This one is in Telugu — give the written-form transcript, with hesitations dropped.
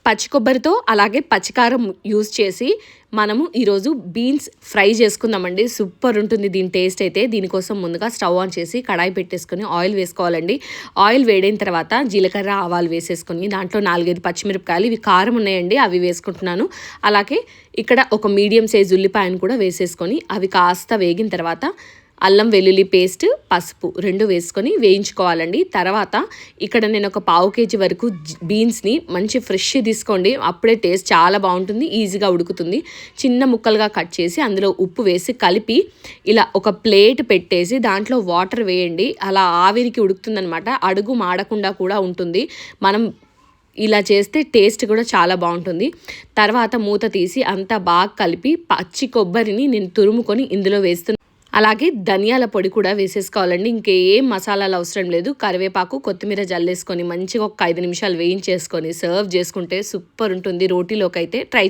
పచ్చి కొబ్బరితో అలాగే పచ్చికారం యూజ్ చేసి మనము ఈరోజు బీన్స్ ఫ్రై చేసుకుందామండి. సూపర్ ఉంటుంది దీని టేస్ట్ అయితే. దీనికోసం ముందుగా స్టవ్ ఆన్ చేసి కడాయి పెట్టేసుకొని ఆయిల్ వేసుకోవాలండి. ఆయిల్ వేడైన తర్వాత జీలకర్ర ఆవాలు వేసేసుకొని దాంట్లో 4-5 పచ్చిమిరపకాయలు, ఇవి కారం ఉన్నాయండి, అవి వేసుకుంటున్నాను. అలాగే ఇక్కడ ఒక మీడియం సైజ్ ఉల్లిపాయను కూడా వేసేసుకొని అవి కాస్త వేగిన తర్వాత అల్లం వెల్లుల్లి పేస్ట్, పసుపు 2 వేసుకొని వేయించుకోవాలండి. తర్వాత ఇక్కడ నేను ఒక 1/2 kg వరకు బీన్స్ని మంచి ఫ్రెష్ తీసుకోండి, అప్పుడే టేస్ట్ చాలా బాగుంటుంది, ఈజీగా ఉడుకుతుంది. చిన్న ముక్కలుగా కట్ చేసి అందులో ఉప్పు వేసి కలిపి ఇలా ఒక ప్లేట్ పెట్టేసి దాంట్లో వాటర్ వేయండి. అలా ఆవిరికి ఉడుకుతుందనమాట, అడుగు మాడకుండా కూడా ఉంటుంది. మనం ఇలా చేస్తే టేస్ట్ కూడా చాలా బాగుంటుంది. తర్వాత మూత తీసి అంతా బాగా కలిపి పచ్చి కొబ్బరిని నేను తురుముకొని ఇందులో వేస్తున్నాను. అలాగే ధనియాల పొడి కూడా వేసేసుకోవాలండి. ఇంకేం మసాలాలు అవసరం లేదు. కరివేపాకు, కొత్తిమీర జల్లేసుకొని మంచిగా ఒక 5 నిమిషాలు వేయించేసుకొని సర్వ్ చేసుకుంటే సూపర్ ఉంటుంది. రోటీలోకి అయితే ట్రై